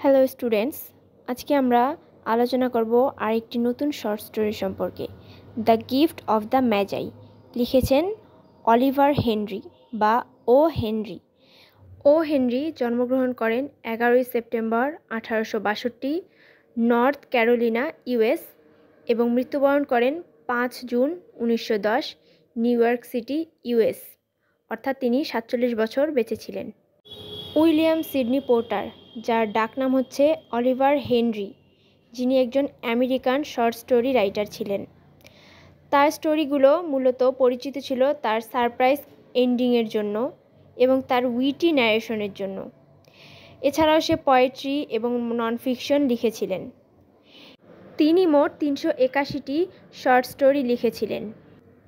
Hello students, আজকে আমরা আলোচনা করব আরেকটি নতুন শর্ট স্টোরি সম্পর্কে। দ্য গিফট অফ দ্য ম্যাজাই লিখেছেন অলিভার হেনরি বা ও হেনরি। ও হেনরি জন্মগ্রহণ করেন 11 সেপ্টেম্বর 1862 নর্থ ক্যারোলিনা ইউএস এবং মৃত্যুবরণ করেন 5 June 1910 new York city US, অর্থাৎ তিনি 47 বছর বেঁচে ছিলেন। উইলিয়াম সিডনি পোর্টার, যার ডাকনাম হচ্ছে অলিভার হেনরি, যিনি একজন আমেরিকান শর্ট স্টোরি রাইটার ছিলেন। তার স্টোরিগুলো মূলত পরিচিত ছিল তার সারপ্রাইজ এন্ডিংয়ের জন্য এবং তার উইটি ন্যারেশনের জন্য। এছাড়াও সে পোয়েট্রি এবং নন ফিকশন লিখেছিলেন। তিনি মোট 381টি শর্ট স্টোরি লিখেছিলেন।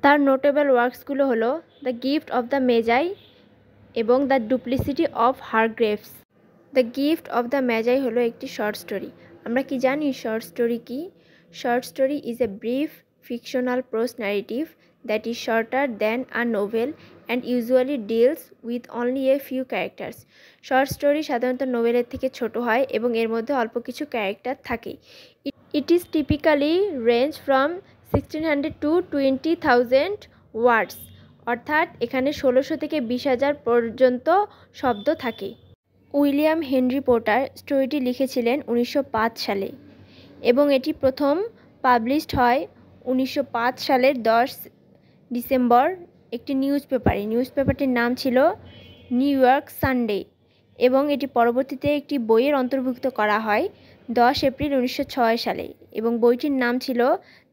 তার নোটেবল ওয়ার্কসগুলো হলো the gift of the Magi এবং the duplicity of Hargreaves. The gift of the Magi হলো একটি শর্ট স্টোরি। আমরা কি জানি শর্ট স্টোরি কি? Short story is a brief fictional prose narrative that is shorter than a novel and usually deals with only a few characters. Short story সাধারণত নোভেলের থেকে ছোট হয় এবং এর মধ্যে অল্প কিছু ক্যারেক্টার থাকে। It is typically range from 1600 to 20,000 words, অর্থাৎ এখানে 1600 থেকে 20,000 পর্যন্ত শব্দ থাকে। উইলিয়াম হেনরি পোর্টার স্টোরিটি লিখেছিলেন 1905 সালে এবং এটি প্রথম পাবলিশড হয় 1905 সালের 10 ডিসেম্বর একটি নিউজপেপারটির নাম ছিল নিউ ইয়র্ক সানডে এবং এটি পরবর্তীতে একটি বইয়ের অন্তর্ভুক্ত করা হয় 10 এপ্রিল 1906 সালে এবং বইটির নাম ছিল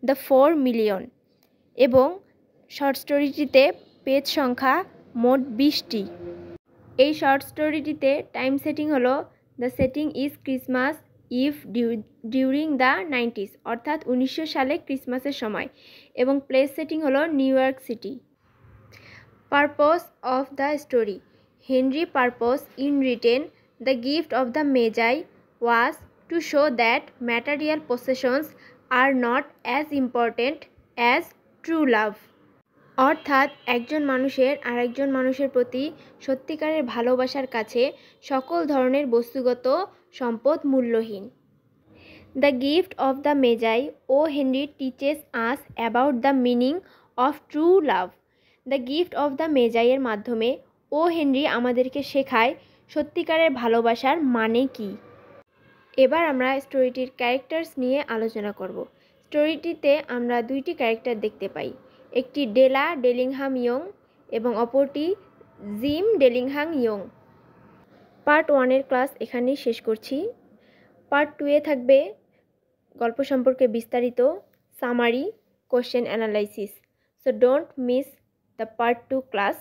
দ্য 4 মিলিয়ন এবং শর্ট স্টোরিটিতে পেজ সংখ্যা মোট 20টি। এই শর্ট স্টোরিটিতে টাইম সেটিং হলো the setting is Christmas Eve during the 90s, অর্থাৎ 1900 সালে ক্রিসমাসের সময়, এবং প্লেস সেটিং হলো New York City. Purpose of the story. Henry purpose in written the gift of the Magi was to show that material possessions are not as important as true love, অর্থাৎ একজন মানুষের আরেকজন মানুষের প্রতি সত্যিকারের ভালোবাসার কাছে সকল ধরনের বস্তুগত সম্পদ মূল্যহীন। The gift of the Magi O Henry teaches us about the meaning of true love. The gift of the মেজাইয়ের মাধ্যমে ও হেনরি আমাদেরকে শেখায় সত্যিকারের ভালোবাসার মানে কি। এবার আমরা স্টোরিটির ক্যারেক্টার্স নিয়ে আলোচনা করব। স্টোরিটিতে আমরা দুইটি ক্যারেক্টার দেখতে পাই, একটি ডেলা ডেলিংহাম ইয়ং এবং অপরটি জিম ডেলিংহাম ইয়ং। পার্ট 1-এর ক্লাস এখানেই শেষ করছি। পার্ট 2-এ থাকবে গল্প সম্পর্কে বিস্তারিত summary, question analysis. So don't miss the part 2 class.